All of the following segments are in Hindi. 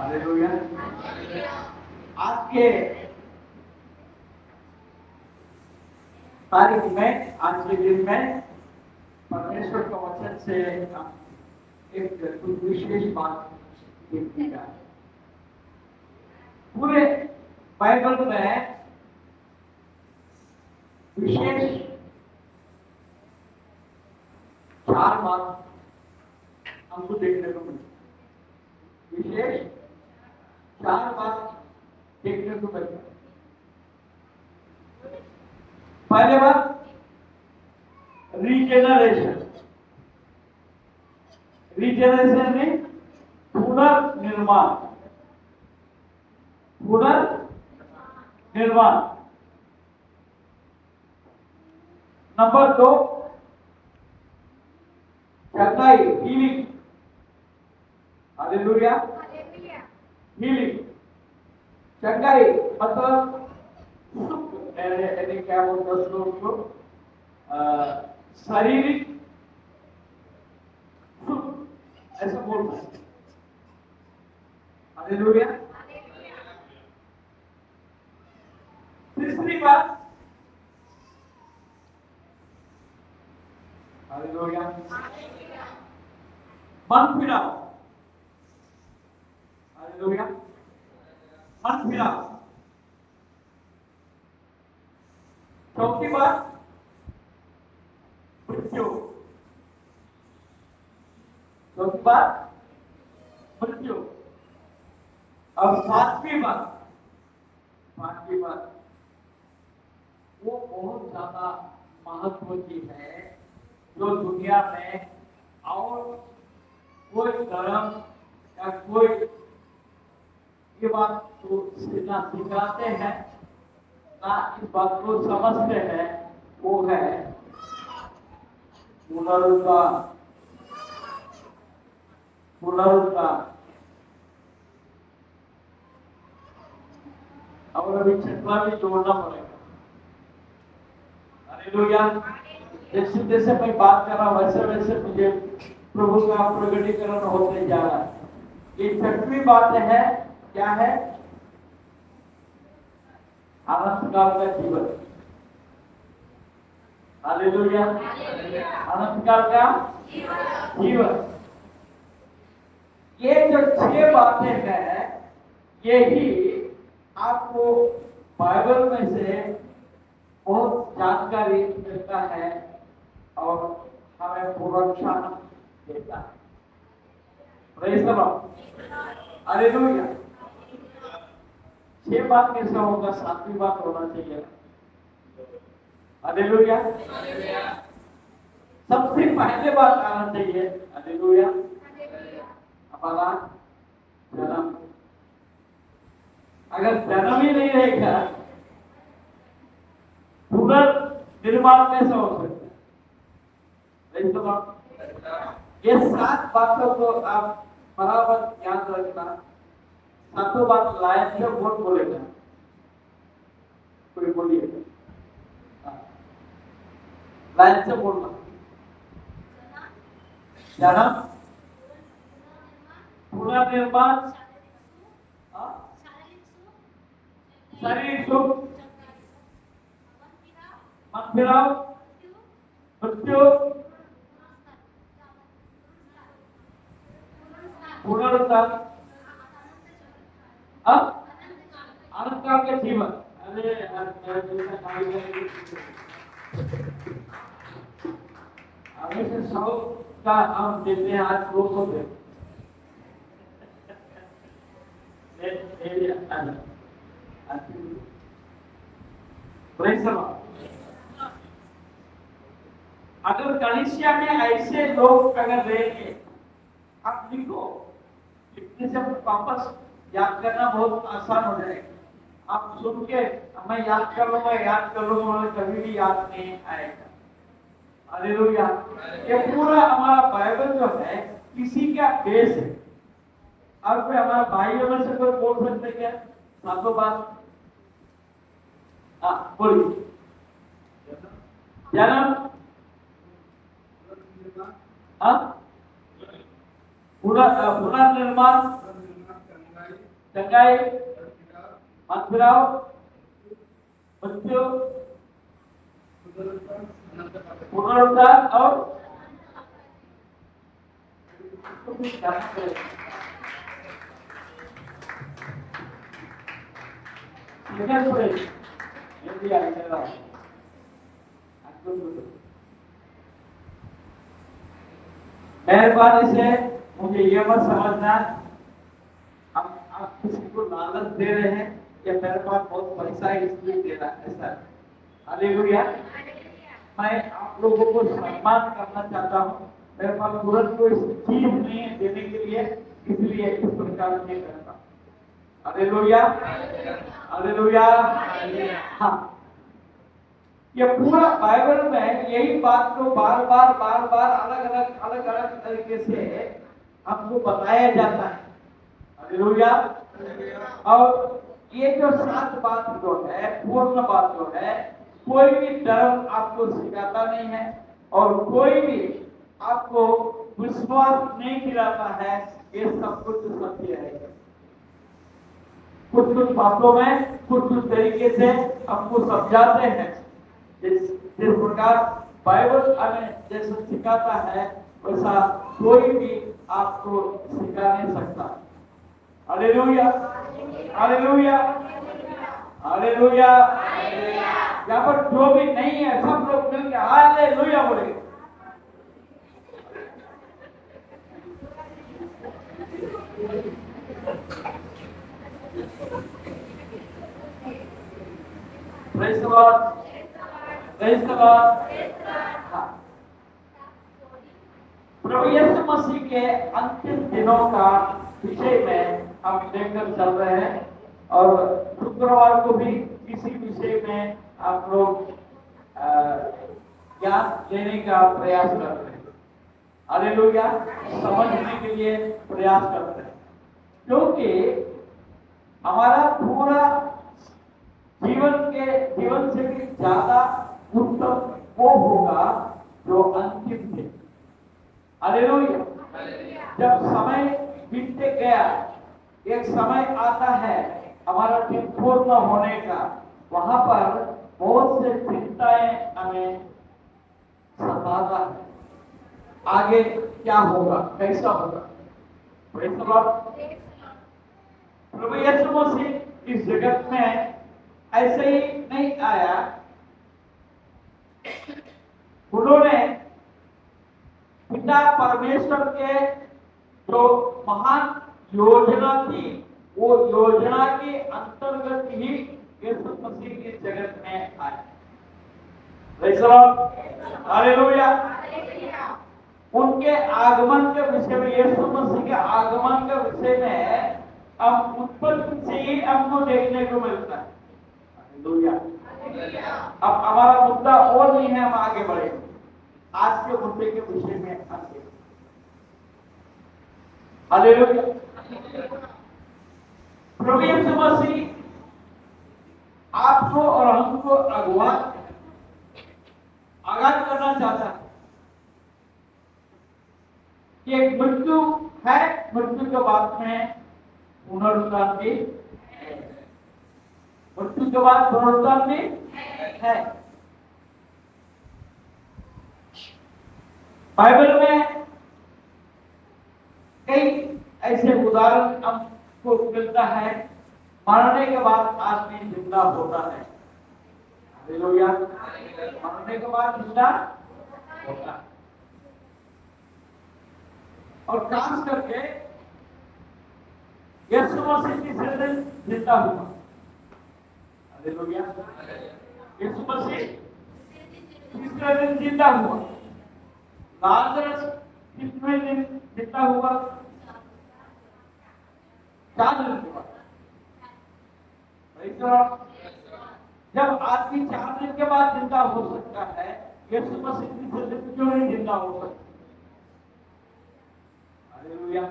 हालेलुया। आज के तारीख में, आज के दिन में परमेश्वर के वचन से हम एक कुछ विशेष बात देखिएगा। पूरे बाइबल में विशेष 4 बात हमको देखने को मिली। विशेष 4 बात देखने को मिली। पहले बात रीजेनरेशन। रीजेनरेशन में पुनर्निर्माण। पुनर्निर्माण। नंबर 2 चंगाई, हीलिंग। हालेलुया। हीलिंग, चंगाई मतलब सुख, क्या बोलते हैं उसको, शारीरिक सुख ऐसा बोल सकते हैं। हालेलुया। तीसरी बात, हालेलुया, मन फिराव। हालेलुया, मन फिराव। चौथी बात मृत्यु। चौथी बात मृत्यु। और पांचवी बात वो बहुत ज्यादा महत्व की है, जो दुनिया में और कोई धर्म या कोई ये बात को ना सिखाते हैं ना इस बात को समझते हैं, वो है पुनरुत्थान। पुनरुत्थान। और अभी छठवां भी जोड़ना पड़ेगा। हालेलुया। जैसे जैसे मैं बात कर रहा हूं वैसे वैसे मुझे प्रभु का प्रकटीकरण होते जा रहा है। ये छठवीं बात है, क्या है? अनंत काल का जीवन। हालेलुया। अनंत काल का जीवन। ये जो 6 बातें हैं, यही आपको बाइबल में से बहुत जानकारी देता है और हमें प्रोत्साहन देता है। Praise the Lord. हालेलुया। 6 बात कैसा होगा? 7वीं बात होना चाहिए। हालेलुया। सबसे पहले बात आना चाहिए, हालेलुया, हमारा जन्म। अगर जन्म ही नहीं रहेगा, पुनर्निर्माण कैसे हो सकता है? Praise the Lord. ये 7 बातों को आप बराबर याद रखना। 7 बात लायक से वोट बोलेगा। कोई बोलिए, लायक से बोलना। जन्म, पुनर्निर्माण, शारीरिक सुख, मन फिराव, मृत्यु, पुनरुत्थान, अनंत काल का जीवन। अरे अभी से 100 का हम देते हैं, आज 200 दे। अगर कलिसिया में ऐसे लोग अगर रहेंगे, आप लिखो, लिखने से वापस याद करना बहुत आसान हो जाएगा। आप सुन के मैं याद कर लूंगा, कभी भी याद नहीं आएगा। हालेलुया। ये पूरा हमारा बाइबल जो है किसी का बेस है। अब कोई हमारा भाइयों में से कोई बोल सकते क्या 7 बात? बोलिए। जन्म, पुनर्निर्माण, चंगाई, मन फिराव, मृत्यु, पुनरुत्थान और मेहरबानी से मुझे ये मत समझना आप किसी को लालच दे रहे हैं या मेरे पास बहुत पैसा है इसलिए दे रहा है ऐसा। हालेलुया। मैं आप लोगों को सम्मान करना चाहता हूँ। मेरे पास तुरंत कोई चीज नहीं है देने के लिए, इसलिए इस प्रकार नहीं करता। Hallelujah, hallelujah. हाँ, ये पूरा बाइबल में यही बात को बार बार अलग अलग तरीके से हमको बताया जाता है। हालेलुया। और ये जो 7 बात जो है, पूर्ण बात जो है, कोई भी धर्म आपको सिखाता नहीं है और कोई भी आपको विश्वास नहीं दिलाता है ये सब कुछ सत्य है। कुछ कुछ बातों में कुछ तरीके से हमको समझाते हैं। जिस प्रकार बाइबल हमें जैसा सिखाता है वैसा कोई भी आपको सिखा नहीं सकता। Hallelujah, hallelujah, hallelujah. यहाँ पर जो भी नहीं है सब लोग मिलकर हालेलुया बोलेंगे। Praise the Lord, praise the Lord. प्रभु यीशु मसीह के अंतिम दिनों का विषय में हम देखकर चल रहे हैं और शुक्रवार को भी किसी विषय में आप लोग ज्ञान लेने का प्रयास करते हैं। हालेलुया, समझने के लिए प्रयास करते हैं, क्योंकि हमारा पूरा जीवन से भी ज्यादा उत्तम वो होगा जो अंतिम दिन। हालेलुया। जब समय बीतते गया, एक समय आता है हमारा दिन पूर्ण होने का, वहां पर बहुत से चिंताएं हमें सताता है। आगे क्या होगा, कैसा होगा। Praise the Lord. प्रभु यीशु मसीह इस जगत में ऐसे ही नहीं आया। उन्होंने पिता परमेश्वर के जो महान योजना थी, वो योजना के अंतर्गत ही यीशु मसीह इस जगत में आए। Praise the Lord, hallelujah. उनके आगमन के विषय में, यीशु मसीह के आगमन के विषय में हम उत्पत्ति से ही हमको देखने को मिलता है। हालेलुया। अब हमारा मुद्दा और नहीं है, हम आगे बढ़े आज के मुद्दे के विषय में आगे। हालेलुया। प्रभु यीशु मसीह आपको और हमको आगाह करना चाहता है कि एक मृत्यु है, मृत्यु के बाद में पुनरुत्थान भी, मृत्यु के बाद पुनरुत्थान भी है। बाइबल में कई ऐसे उदाहरण हमको मिलता है, मरने के बाद आदमी जिंदा होता है। हालेलुया। मरने के बाद जिंदा होता है और खास करके यीशु मसीह तीसरे दिन जिंदा हुआ। हालेलुया। यीशु मसीह तीसरे दिन जिंदा हुआ। लाजरस कितने दिन जिंदा हुआ? 4 दिन के बाद। जब आदमी 4 दिन के बाद जिंदा हो सकता है, यीशु मसीह तीसरे दिन क्यों नहीं जिंदा हो सकता? हालेलुया।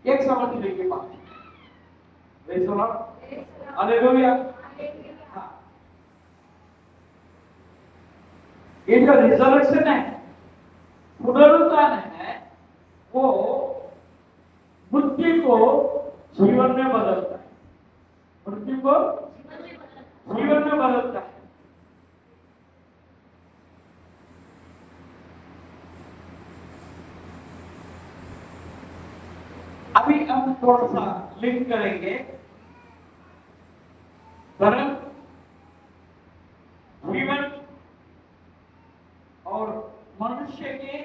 एक समझने की बात। Praise the Lord, hallelujah. ये जो रिजर्वेशन है, पुनरुत्थान है, वो बुद्धि को जीवन में बदलता है, मृत्यु को जीवन में बदलता है। अभी हम थोड़ा सा लिंक करेंगे धर्म, जीवन और मनुष्य के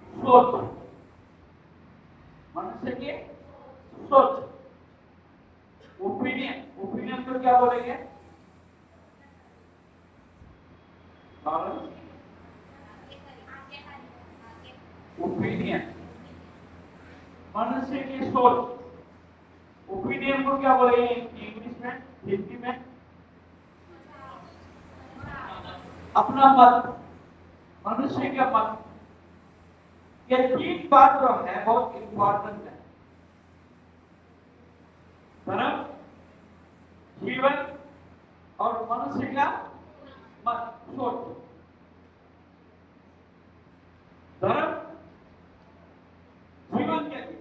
सोच, मनुष्य के सोच, ओपिनियन। ओपिनियन तो क्या बोलेंगे? ओपिनियन, मनुष्य की सोच। ओपिनियन को क्या बोलेंगे इंग्लिश में, हिंदी में? अपना मत, मनुष्य का मत। ये तीन बात जो है बहुत इंपॉर्टेंट है। धर्म, जीवन और मनुष्य का मत, सोच। धर्म जीवन के लिए,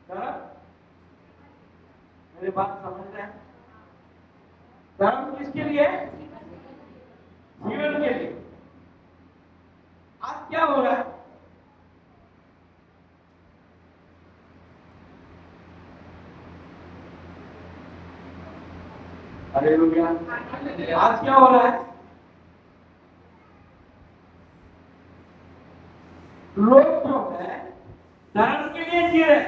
धर्म, मेरी बात समझ रहे हैं? धर्म किसके लिए? जीवन के लिए। आज क्या हो रहा है? हालेलुया। आज क्या हो रहा है? लोग जो है धर्म के लिए जी रहे,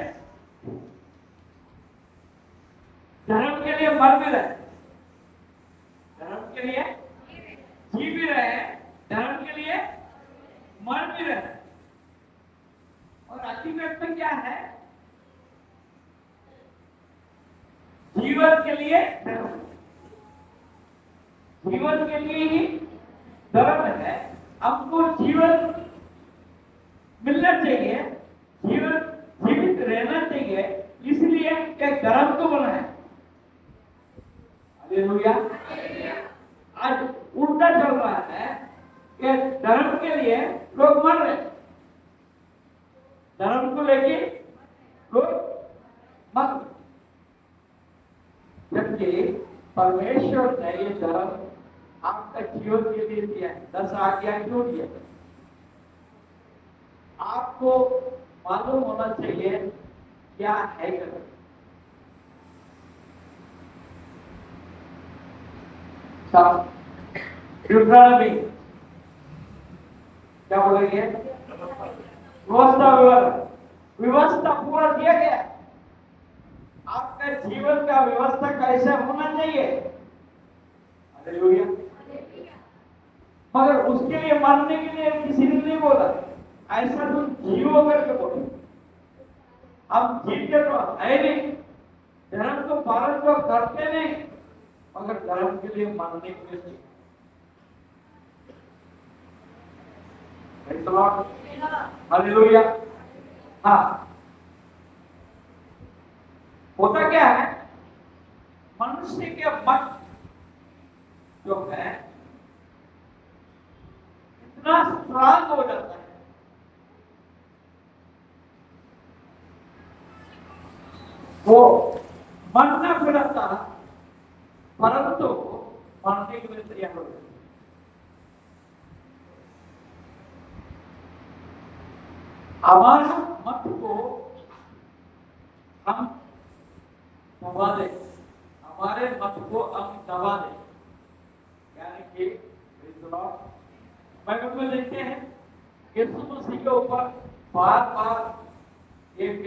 धर्म के लिए मर भी रहे, धर्म के लिए जी भी रहे हैं, धर्म के लिए मर भी रहे हैं। और अल्टीमेट में क्या है? जीवन के लिए धर्म, जीवन के लिए ही धर्म है। हमको जीवन मिलना चाहिए, जीवन जीवित रहना चाहिए, इसलिए एक धर्म तो बना है। हालेलुया। आज उल्टा चल रहा है कि धर्म के लिए लोग मर रहे, धर्म को लेके लोग मर, जबकि परमेश्वर ने ये धर्म आपका जीवन के लिए दिया है। 10 आज्ञा क्यों दिया? आपको मालूम होना चाहिए क्या है धर्म। ड्यूटरॉनोमी क्या बोलेंगे? व्यवस्था, व्यवस्था पूरा दिया गया। आपका जीवन का व्यवस्था कैसा होना चाहिए? हालेलुया। मगर उसके लिए मानने के लिए किसी ने नहीं बोला ऐसा तुम जियो करके बोलो। हम जीते तो है नहीं, धर्म को पालन तो करते नहीं, मगर धर्म के लिए मानने के लिए नहीं। हालेलुया। हाँ, होता क्या है? मनुष्य के मत जो है इतना स्ट्रांग हो जाता है, वो मरना फिरता परंतु मानने के लिए तैयार हो जाता है। हमारे मत को हम दबा दे, हमारे मत को हम दबा दे, यानी कि बाइबल में देखते हैं यीशु मसीह के ऊपर बार बार एक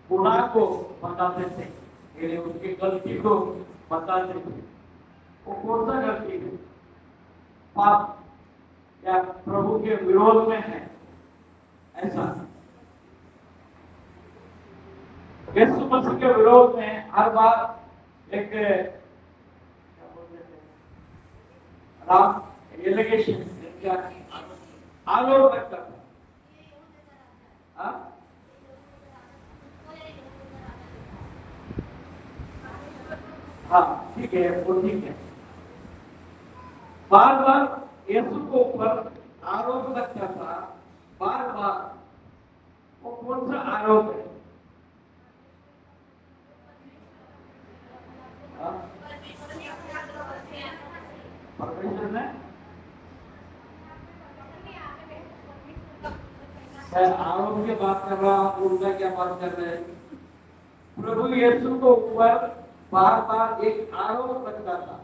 गुनाह को बताते थे, यानी उसकी गलती को बताते थे। वो कौन सा गलती है? पाप या प्रभु के विरोध में है, ऐसा यीशु मसीह के विरोध में हर बार एक क्या बोलते हैं, राम एलिगेशन, आरोप करता है। हाँ ठीक है, वो ठीक है। बार बार यीशु को ऊपर आरोप लगता था, बार बार कौन सा आरोप है? परमेश्वर ने, मैं आरोप की बात कर रहा हूँ, उनका क्या बात कर रहे हैं? प्रभु यीशु को ऊपर बार बार एक आरोप लगता था।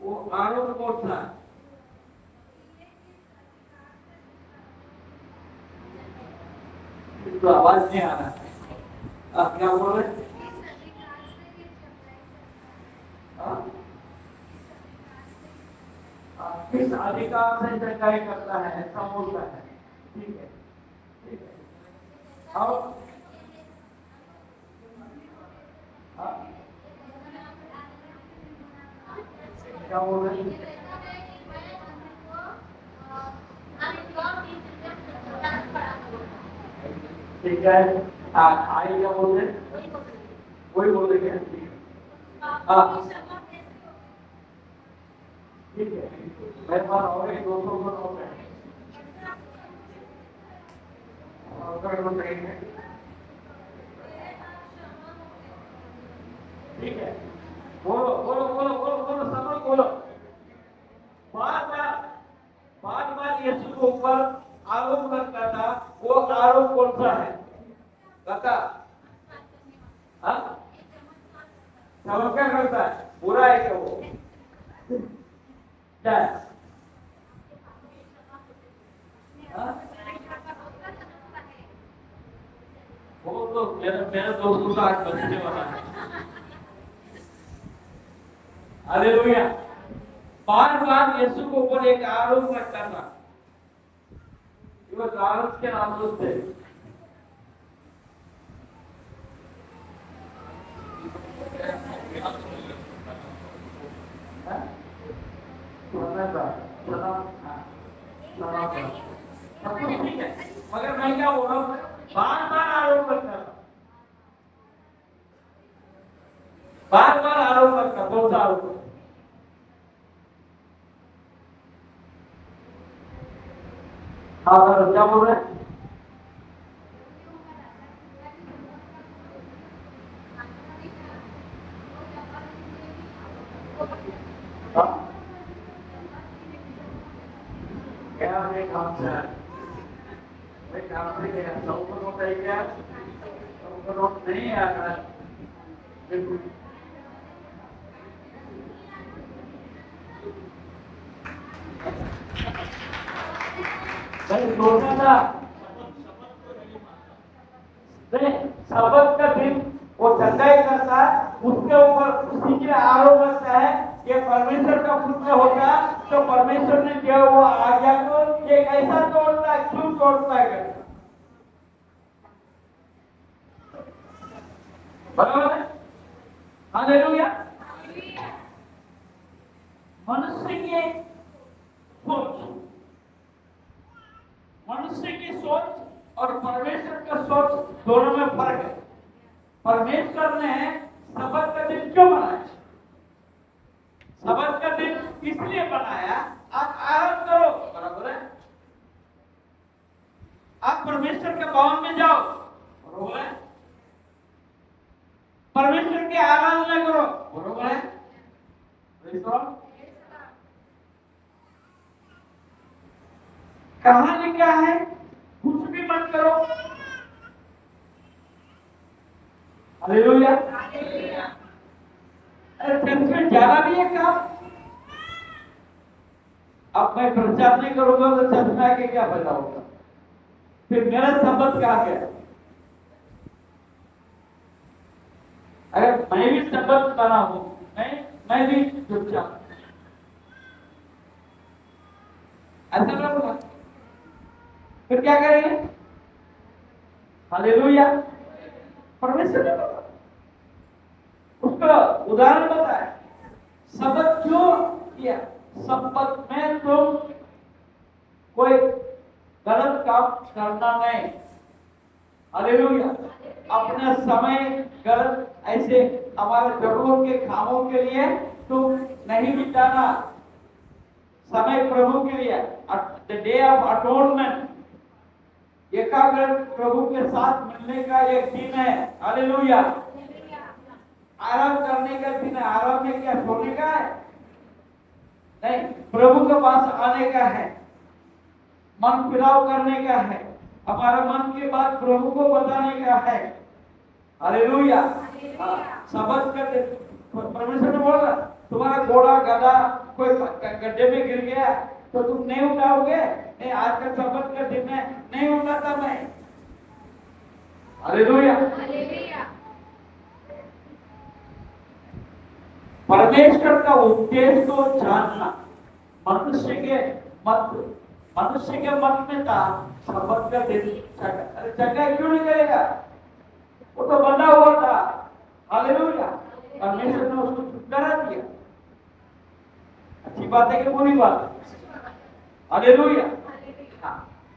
वो आरोप कौन सा? तो आवाज नहीं आ रहा। आप क्या बोल रहे? किस अधिकार से चर्चाएं करता है, ऐसा बोलता है। ठीक है, ठीक है। अब क्या बोल रहे हैं? ठीक है, आई क्या बोल रहे? वही बोल रहे हैं। हाँ, ठीक है। मेरे पास और एक 200 को नोट है। ठीक है, बोलो बोलो बोलो बोलो बोलो, सब बोलो। बार बार यीशु के ऊपर आरोप लगता था। वो आरोप कौन सा है? बता। हाँ, क्या करता है? बुरा है क्या वो? क्या है? वो तो मेरे दोस्तों का आज बचने वाला है। हालेलुया। बार बार यीशु के ऊपर एक आरोप लगता था। वो लालच के नाम से मगर मैं क्या बोल रहा हूँ, बार बार आरोप लगता था। बार बार आरोप लगता, कौन सा आरोप? हाँ, क्या बोल रहे हैं? क्या काम से क्या नोट है? क्या नोट नहीं आ रहा? सोचना था शब्द का दिन वो चंदाई करता है, उसके ऊपर उसी के आरोप लगता है कि परमेश्वर का पुत्र होता तो परमेश्वर ने दिया वो आज्ञा को ये कैसा तोड़ता है, क्यों तोड़ता है? बराबर है? हालेलुया। मनुष्य की सोच और परमेश्वर का सोच दोनों में फर्क है। परमेश्वर ने सब्त का दिन क्यों बनाया? सब्त का दिन इसलिए बनाया आप आराम करो, बराबर है? आप परमेश्वर के भवन में जाओ, बराबर है? परमेश्वर की आराधना करो, बराबर है? कहां लिखा है कुछ भी मत करो? हालेलुया। अरे चर्च में जाना भी है काम। अब मैं प्रचार नहीं करूंगा तो चर्च में आके क्या फायदा होगा? फिर मेरा संबंध कहां गया? अगर मैं भी संबंध बना हूं, मैं भी चुपचाप, ऐसा ना होगा। फिर क्या करेंगे? हालेलुया। परमेश्वर ने उसका उदाहरण बताया। सबक क्यों किया? सबक में तुम कोई गलत काम करना नहीं। हालेलुया। अपना समय गलत ऐसे हमारे जरूरत के कामों के लिए तुम नहीं बिताना। समय प्रभु के लिए, द डे ऑफ अटोनमेंट, एकाग्र प्रभु के साथ मिलने का एक दिन है। हालेलुया। आराम करने का दिन है। आराम में क्या सोने का है? नहीं, प्रभु के पास आने का है, मन फिराव करने का है, हमारा मन की बात प्रभु को बताने का है। हालेलुया। सबक कर परमेश्वर ने बोला तुम्हारा घोड़ा गधा कोई गड्ढे में गिर गया तो तुम नहीं उठाओगे? नहीं, आज का सबक का दिन है, नहीं उठाता मैं। हालेलुया। परमेश्वर का उपदेश को जानना मनुष्य के मत में था। सबक का दिन जगह क्यों नहीं करेगा? वो तो बंधा हुआ था। हालेलुया। परमेश्वर ने उसको छुटकारा दिया। अच्छी बात है कि बुरी बात है? हालेलुया।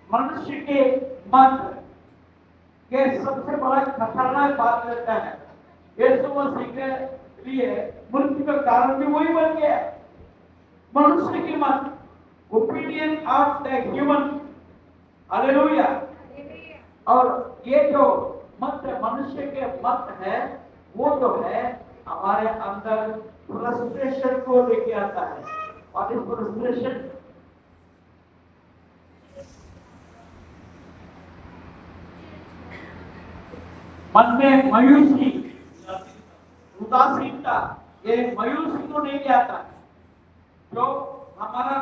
मनुष्य के मन के सबसे बड़ा खतरनाक बात रहता है यीशु मसीह के लिए मृत्यु का कारण भी वही बन गया। मनुष्य की मन, opinion of the human. Hallelujah. और ये जो मत है, मनुष्य के मत है, वो जो है हमारे अंदर फ्रस्ट्रेशन को लेके आता है। और इस फ्रस्ट्रेशन मन में मायूसी, उदासीनता, ये मायूसी को नहीं आता जो हमारा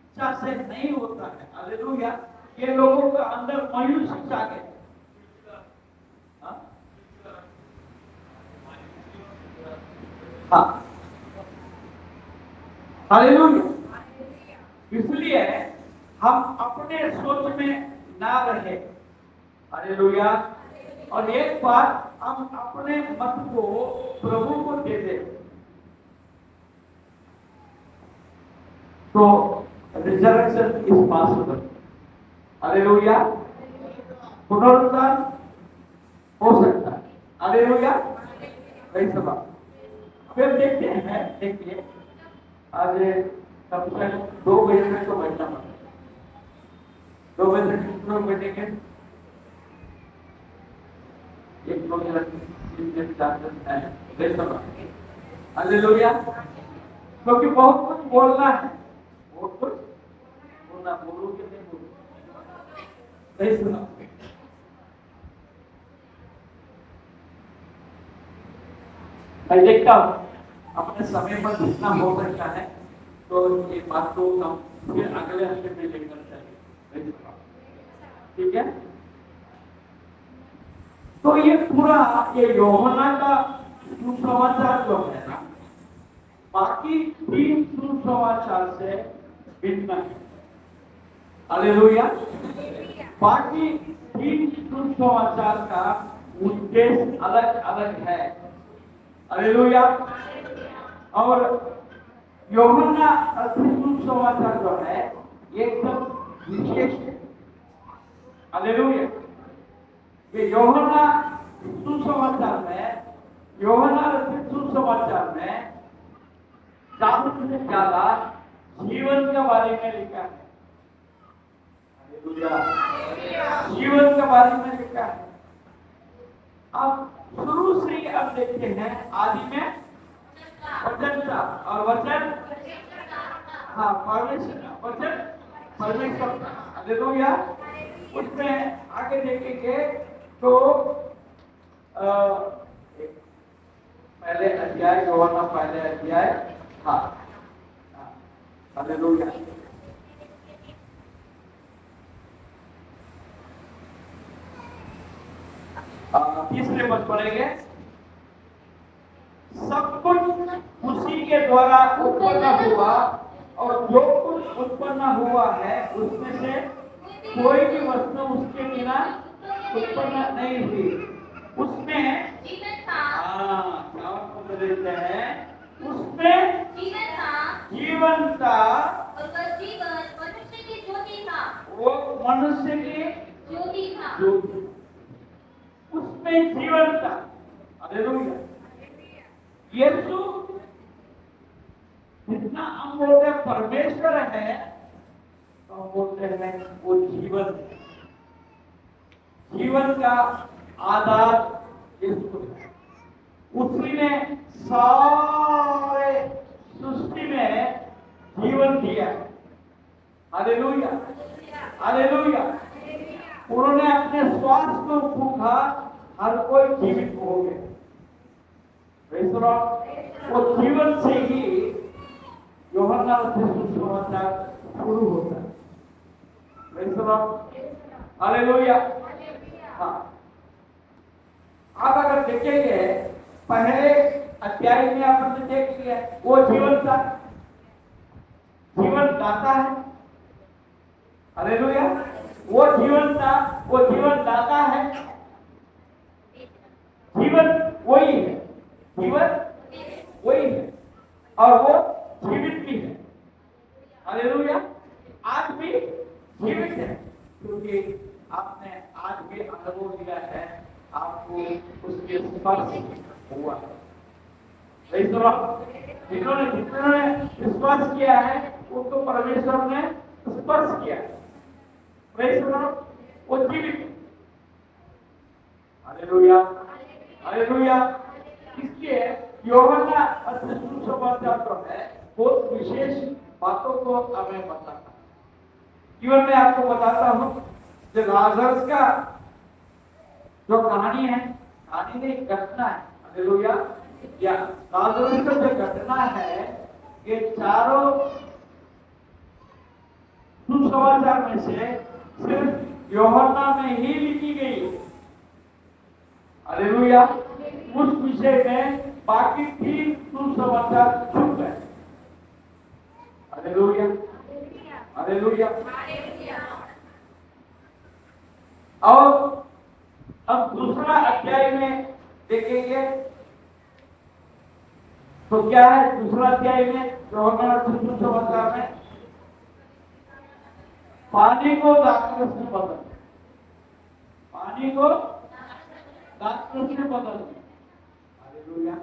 इच्छा से नहीं होता है। हालेलुया। ये लोगों के अंदर मायूसी आ गए। हाँ, हालेलुया। इसलिए हम अपने सोच में ना रहे। हालेलुया। और एक बार हम अपने मत को प्रभु को दे दे तो रिजर्वेशन इज पॉसिबल। हालेलुया। पुनरुत्थान हो सकता है। हालेलुया। वही सब फिर देखते हैं। देखिए आज कब तक 2 बजे में तो बैठना पड़ता है। 2 बजे कितने बैठेंगे? एक लोग हालेलुया। क्योंकि बहुत कुछ बोलना है, बहुत कुछ बोलना, बोलो कि नहीं बोलो? नहीं सुना। मैं देखता हूँ अपने समय पर जितना हो सकता है तो ये बात को हम फिर अगले हफ्ते में लेकर चलेंगे। ठीक है? तो ये पूरा ये यूहन्ना का सुसमाचार जो है ना, बाकी 3 सुसमाचार से भिन्न है। हालेलुया। बाकी 3 सुसमाचार का उद्देश्य अलग अलग है। हालेलुया। और यूहन्ना सुसमाचार जो है एकदम विशेष है। हालेलुया। ये यूहन्ना सुसमाचार में, यूहन्ना सुसमाचार में ज्यादा से ज्यादा जीवन के बारे में लिखा है। हालेलुया। जीवन के बारे में लिखा है। अब शुरू से ही अब देखते हैं, आदि में वचन था और वचन, हाँ, परमेश्वर, वचन परमेश्वर था। हालेलुया। उसमें आगे देखेंगे तो पहले अध्याय, यूहन्ना पहले अध्याय, हाँ, हालेलुया। तीसरे पद पढ़ेंगे। सब कुछ उसी के द्वारा उत्पन्न हुआ और जो कुछ उत्पन्न हुआ है उसमें से कोई भी वस्तु उसके बिना उत्पन्न नहीं हुई। उसमें जीवन था। देते हैं उसमें जीवन था और वह जीवन मनुष्य की ज्योति था। वो मनुष्य की ज्योति था। उसमें जीवन था। हालेलुया। यीशु जितना हम बोलते हैं परमेश्वर है तो हम बोलते हैं वो जीवन है। जीवन का आधार यीशु है। उसी ने सारे सृष्टि में जीवन दिया। Hallelujah, hallelujah. उन्होंने अपने श्वास को फूंका, हर कोई जीवित हो गया। वो जीवन से ही यूहन्ना सुसमाचार शुरू होता है। हालेलुया। हाँ, आप अगर देखेंगे पहले अध्याय में आपने देख लिया, वो जीवन था, जीवन दाता है। हालेलुया। वो जीवन था, वो जीवन दाता है। जीवन वही है, जीवन वही है, और वो जीवित भी है। हालेलुया। आज भी जीवित है, क्योंकि आपने आज भी अनुभव लिया है, आपको उसके स्पर्श हुआ है। जिन्होंने विश्वास किया है उनको परमेश्वर ने स्पर्श किया है। वो जीवित। Hallelujah, hallelujah. इसलिए यूहन्ना सुसमाचार जो है बहुत विशेष बातों को हमें बताता है। केवल मैं आपको बताता हूं जो लाजरस का जो कहानी है, कहानी नहीं घटना है। हालेलुया। या लाजरस का जो घटना है, ये चारों सुसमाचार में से सिर्फ यूहन्ना में ही लिखी गई। हालेलुया। उस विषय में बाकी 3 सुसमाचार छुप गए। Hallelujah, hallelujah. और अब दूसरा अध्याय में देखेंगे तो क्या है। दूसरा अध्याय में यूहन्ना सुसमाचार में पानी को दाखरस में बदल, पानी को दाखरस में बदल। हालेलुया।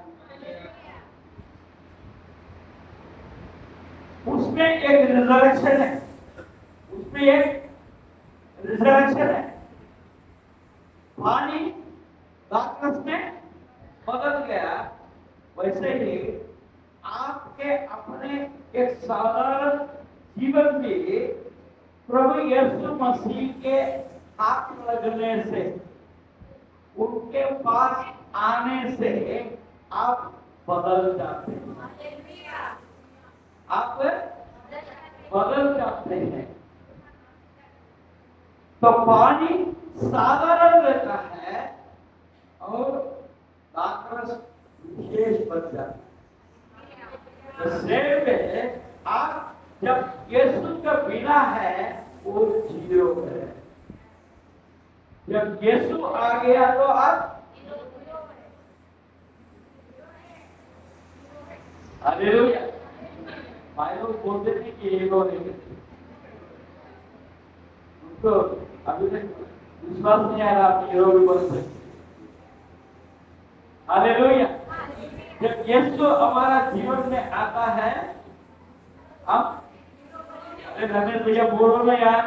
उसमें एक रिजरेक्शन है, उसमें एक रिजरेक्शन है। पानी दाखरस में बदल गया, वैसे ही आपके अपने एक साधारण जीवन में प्रभु यीशु मसीह के हाथ लगने से, उनके पास आने से आप बदल जाते हैं। आप बदल जाते हैं। तो पानी साधारण रहता है और दाखरस विशेष बन जाता है। आप जब यीशु का बिना है वो जीरो है, जब यीशु आ गया तो आप हालेलुया। भाई लोग बोलते थे कि हीरो नहीं, उनको अभी तक विश्वास नहीं आ रहा आप हीरो भी बन सकते। हालेलुया। जब यीशु हमारा जीवन में आता है, हम अरे रमेश भैया बोलो ना यार,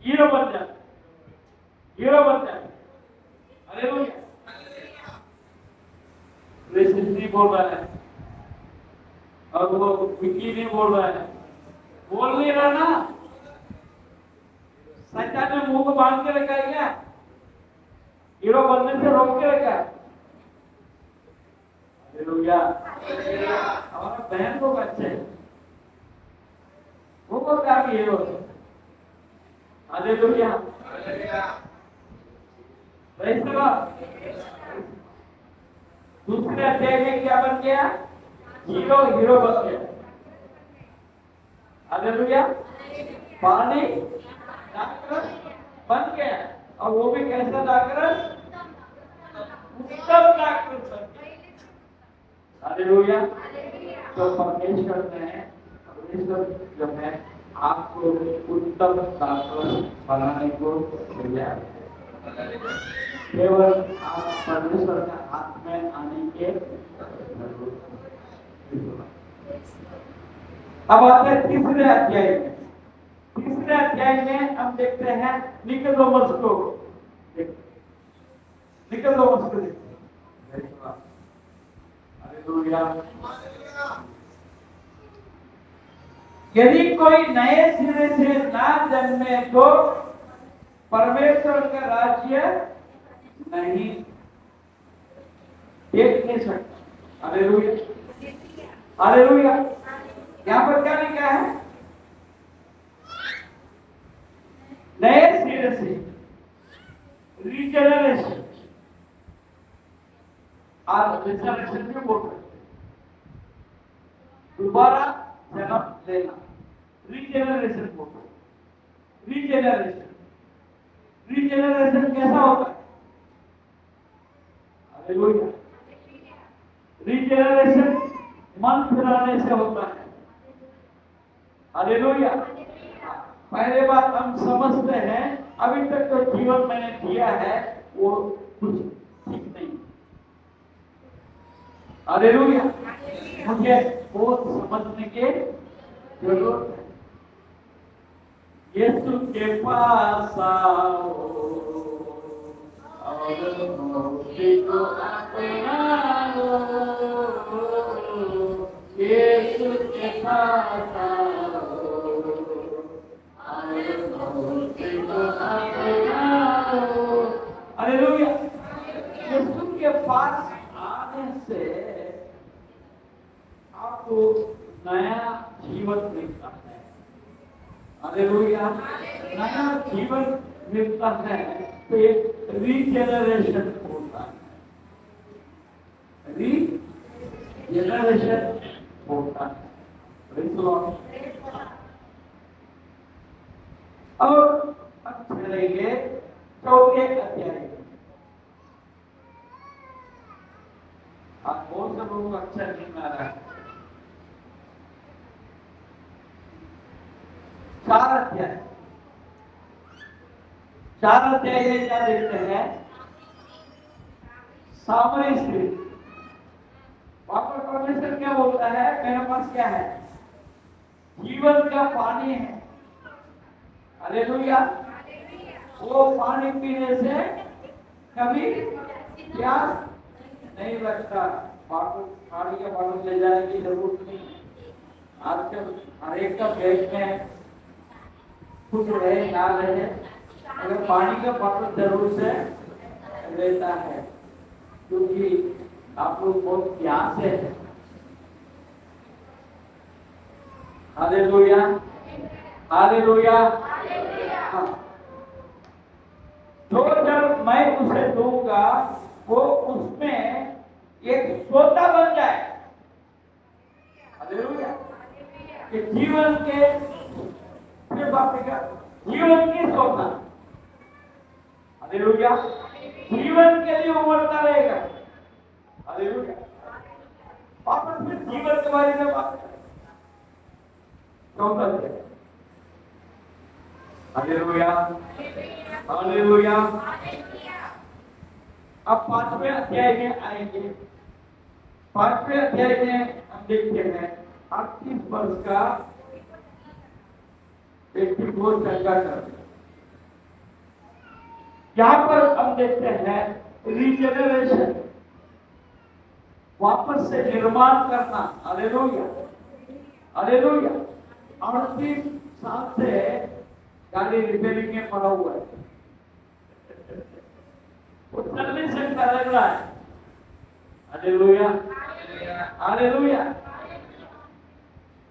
हीरो बन जाते, हीरो बन जाते। हालेलुया। नहीं बोल रहा है और वो विकी नहीं बोल रहा है, बोल नहीं रहा ना। शैतान ने मुंह को बांध के रखा है क्या? हीरो बनने से रोक के रखा है। हालेलुया। हमारा बहन को बच्चे वो बोलते आप हीरो। हालेलुया। दूसरे अध्याय में क्या बन गया? हीरो हीरो बन गया। हालेलुया। पानी दाखरस बन गया, और वो भी कैसा दाखरस? उत्तम दाखरस बन गया। हालेलुया। तो परमेश्वर जो है आपको उत्तम दाखरस बनाने को मिला है। केवल आप परमेश्वर के हाथ में आने के। अब आते हैं तीसरे अध्याय में। तीसरे अध्याय में हम देखते हैं निकोदेमुस को, निकोदेमुस को देखते हैं। हालेलुया। यदि कोई नए सिरे से ना जन्मे तो परमेश्वर का राज्य नहीं देख नहीं सकता। Hallelujah, hallelujah. यहाँ पर क्या लिखा है? नए सिरे से, रिजनरेशन और रिजनरेशन भी बोल सकते हैं, दोबारा जन्म लेना, रिजनरेशन बोलते हैं। रिजनरेशन, रिजनरेशन कैसा होता है? हालेलुया। रिजनरेशन मन फिराने से होता है। हालेलुया। पहले बात हम समझते हैं, अभी तक जो जीवन मैंने दिया है वो कुछ ठीक नहीं। हालेलुया। मुझे बहुत समझने की जरूरत है। यीशु के पास आओ और मौती को अपना लो, यीशु के पास आओ और मौती को अपना लो। हालेलुया। यीशु के पास आने से आपको नया जीवन मिलता है। हालेलुया। नया जीवन मिलता है तो एक रीजेनरेशन होता है, रीजेनरेशन होता है। और अब चलेंगे चौथे अध्याय में। आप बहुत से लोगों को अक्षर नहीं आ रहा है। 4 अध्याय, 4 अध्याय में क्या देखते हैं? सामरी स्त्री। वहां पर परमेश्वर क्या बोलता है? मेरे पास क्या है? जीवन का पानी है। हालेलुया। वो पानी पीने से कभी प्यास नहीं लगता। पानी का बॉटल ले जाने की जरूरत नहीं। आजकल हर एक का बैग में कुछ रहे ना रहे, अगर पानी का बॉटल जरूर से लेता है, क्योंकि आप लोग बहुत प्यास है। Hallelujah, hallelujah. हाँ। तो जब मैं उसे दूंगा वो उसमें एक सोता बन जाए। हालेलुया। कि जीवन के जीवन की सोता। हालेलुया। जीवन के लिए उमड़ता रहेगा। हालेलुया। वापस फिर जीवन के बारे में बात करें। Hallelujah, hallelujah. अब 5वें अध्याय में आएंगे। 5वें अध्याय में हम देखते हैं 38 वर्ष का व्यक्ति को चंगा कर। यहाँ पर हम देखते हैं रिजेनरेशन, वापस से निर्माण करना। Hallelujah, hallelujah. 38 साल से गाड़ी रिपेयरिंग में पड़ा हुआ है, वो चल नहीं सकता, लग रहा है। Hallelujah, hallelujah.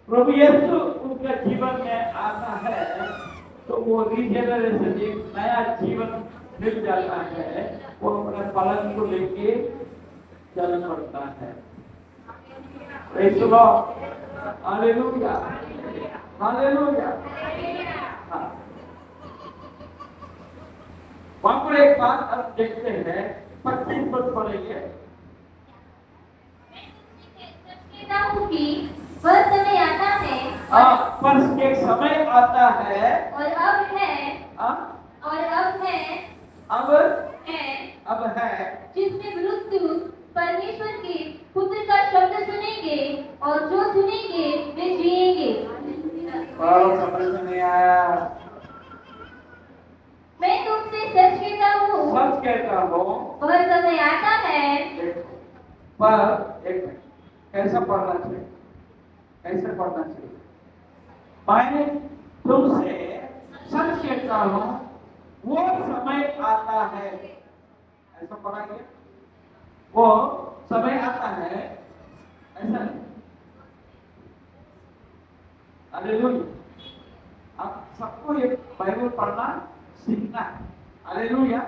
प्रभु यीशु उनके जीवन में आता है तो वो रिजेनरेशन, एक नया जीवन मिल जाता है। वो अपने पलंग को लेके चल पड़ता है। Praise the Lord, hallelujah, hallelujah. वहां पर एक बात आप देखते हैं, 25 पद पढ़ेंगे। वह समय आता है, पर एक समय आता है और अब है, और अब है जिसमें मृत्यु परमेश्वर के पुत्र का शब्द सुनेंगे और जो सुनेंगे वे जिएंगे। और समझ में नहीं आया। मैं तुमसे सच कहता हूँ, सच कहता हूँ, वह समय आता है, पर एक मिनट, कैसा पढ़ना चाहिए, कैसे पढ़ना चाहिए? मैं तुमसे सच कहता हूँ, वो समय आता है, ऐसा पढ़ा गया। वो समय आता है, ऐसा नहीं। हालेलुया। आप सबको ये बाइबल पढ़ना सीखना है। हालेलुया।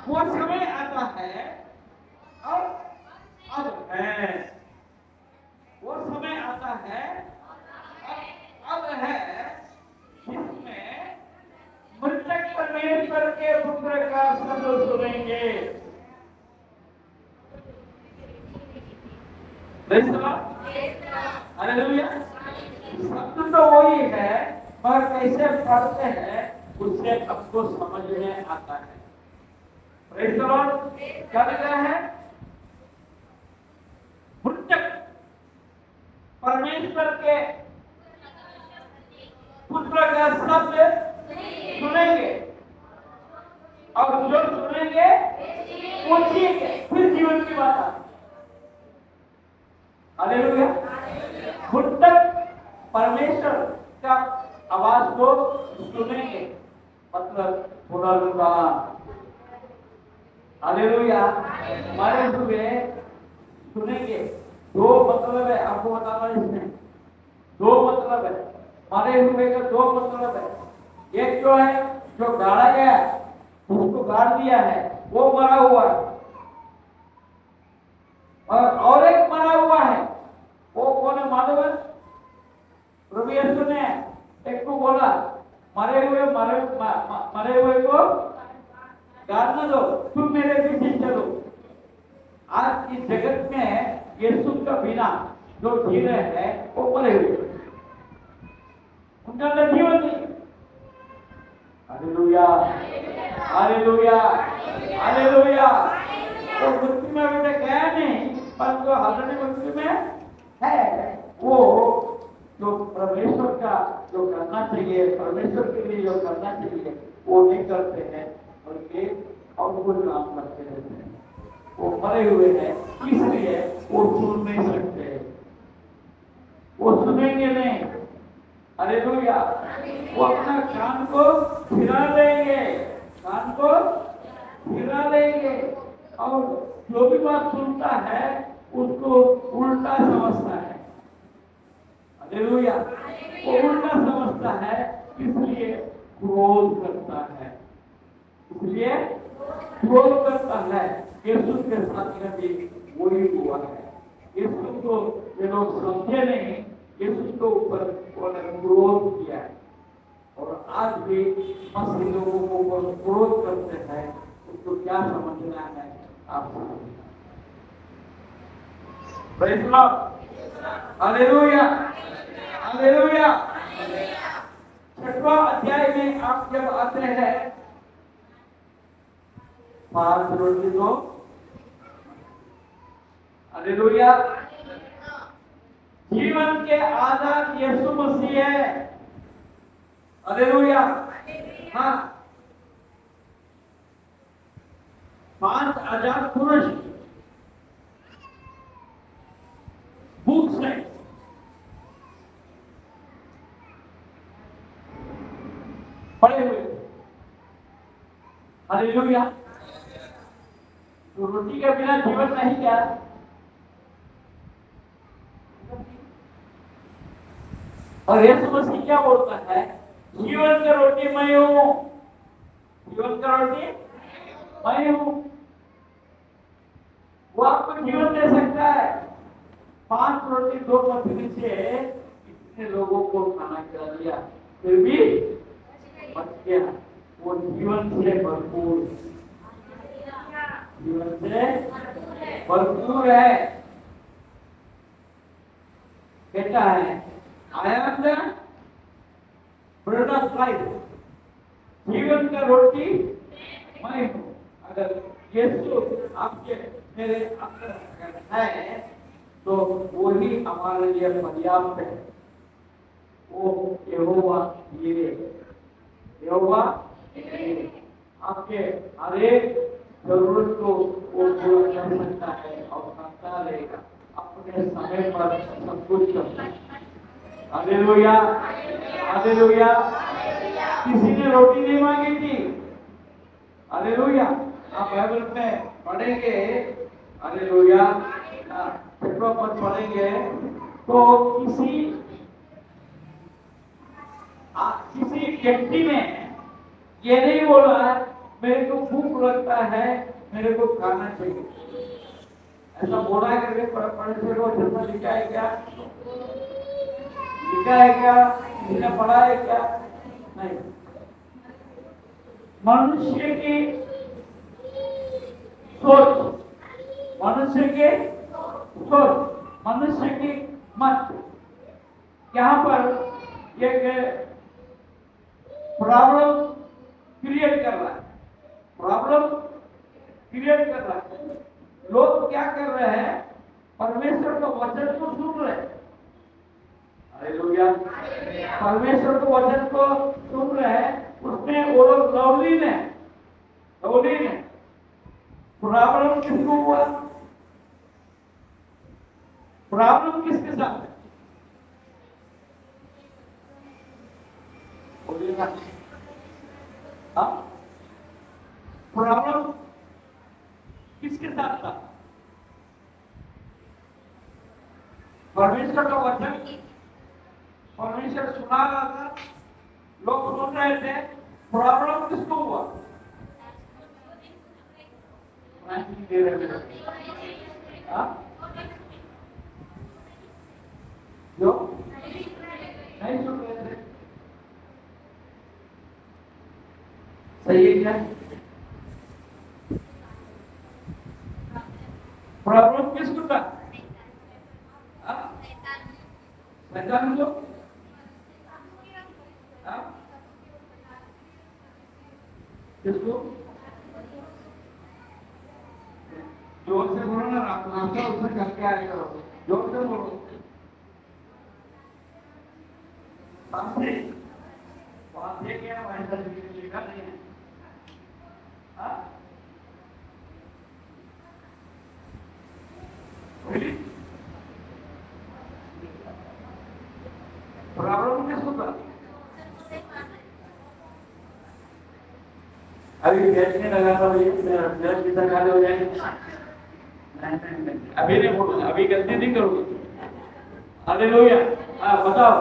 वो समय आता है और अब है। वो समय आता है अब है, जिसमें मृतक परमेश्वर के पुत्र का शब्द सुनेंगे। हालेलुया। शब्द तो वही है, पर कैसे पढ़ते हैं उससे सबको समझ में आता है। Praise the Lord. क्या लिखा है? मृतक परमेश्वर के पुत्र का शब्द सुनेंगे, और जो सुनेंगे वो जिएंगे, फिर जीवन की बात आती है। हालेलुया। मृतक परमेश्वर का आवाज को सुनेंगे, मतलब पुनरुत्थान। हालेलुया। मरे हुए सुनेंगे। दो मतलब है, आपको बताना इसमें दो मतलब है। मरे हुए का दो मतलब है। एक जो है जो गाड़ा गया, उसको गाड़ दिया है, वो मरा हुआ है। और एक मरा हुआ है, वो कौन है मालूम है? प्रभु यीशु ने एक को बोला, मरे हुए को गाड़ने दो, तुम मेरे पीछे चलो। आज इस जगत में यीशु का बिना जो जी रहे हैं वो मरे हुए, उनका अंदर जीवन नहीं। Hallelujah, hallelujah, hallelujah. वो मृत्यु में अभी तक गया नहीं, पर जो हालत मृत्यु में है, वो जो परमेश्वर का जो करना चाहिए, परमेश्वर के लिए जो करना चाहिए वो नहीं करते हैं, बल्कि और कुछ काम करते रहते हैं। वो मरे हुए हैं, इसलिए वो सुन नहीं सकते, वो सुनेंगे नहीं। हालेलुया। वो अपना कान को फिरा देंगे, कान को फिरा देंगे, और जो भी बात सुनता है उसको उल्टा समझता है। हालेलुया। वो उल्टा समझता है, इसलिए क्रोध करता है, इसलिए क्रोध करता है। यीशु के साथ में भी वही हुआ है। यीशु को ये लोग समझे नहीं, यीशु के ऊपर उन्होंने क्रोध किया है, और आज भी मसीह लोगों को वो क्रोध करते हैं। उसको क्या समझना है आप समझना। Praise the Lord. Hallelujah, hallelujah. 6वां अध्याय में आप जब आते हैं, 5 रोटी को, हालेलुया। जीवन के आधार यीशु मसीह है। हालेलुया। हाँ, 5,000 पुरुष भूख से पड़े हुए। हालेलुया। तो रोटी के बिना जीवन नहीं क्या? और यीशु मसीह क्या बोलता है? जीवन का रोटी मैं हूं, जीवन का रोटी मैं हूं। वो आपको जीवन दे सकता है। 5 रोटी 2 मछली से इतने लोगों को खाना खिला दिया, फिर भी बच गया। वो जीवन से भरपूर, जीवन से भरपूर है। कहता है, I am the bread of life, जीवन का रोटी मैं हूँ। अगर यीशु आपके मेरे अंदर है तो वही हमारे लिए पर्याप्त है, वो यहोवा ये यहोवा ये आपके हर एक जरूरत को वो पूरा कर सकता है और करता रहेगा अपने समय पर सब कुछ करता है। Hallelujah hallelujah. किसी ने रोटी नहीं मांगी थी। हालेलुया। आप बाइबल में पढ़ेंगे हालेलुया पेट्रोल पर पढ़ेंगे तो किसी व्यक्ति ने ये नहीं बोला मेरे को भूख लगता है मेरे को खाना चाहिए, ऐसा बोला करके पढ़े को जन्म लिखा है क्या? लिखा है क्या? किसने पढ़ा है क्या? नहीं। मनुष्य की सोच, मनुष्य के सोच, मनुष्य की मत यहाँ पर एक प्रॉब्लम क्रिएट कर रहा है, प्रॉब्लम क्रिएट कर रहा है। लोग क्या कर रहे हैं? परमेश्वर का वचन को सुन रहे हैं। हालेलुया। परमेश्वर के वचन को सुन रहे हैं, उसमें वो लोग लवलीन है, लवलीन है। प्रॉब्लम किसको हुआ? प्रॉब्लम किसके साथ है? प्रॉब्लम किसके साथ था? परमेश्वर का वचन परमेश्वर सुना रहा था, लोग सुन रहे थे, प्रॉब्लम किसको हुआ? दे रहे थे जो नहीं सुन रहे थे। सही है क्या? प्रॉब्लम किसको था? शैतान को। किसको? जोर से बोलो ना, रास्ता उससे करके आए करो, जोर से बोलो। वहां से क्या वहां से लिखा नहीं है। प्रॉब्लम किसको था? अभी बैठने लगा था मेरा पिता खाली हो जाएंगे। अभी नहीं बोलो, अभी गलती नहीं करोगे। हालेलुया। बताओ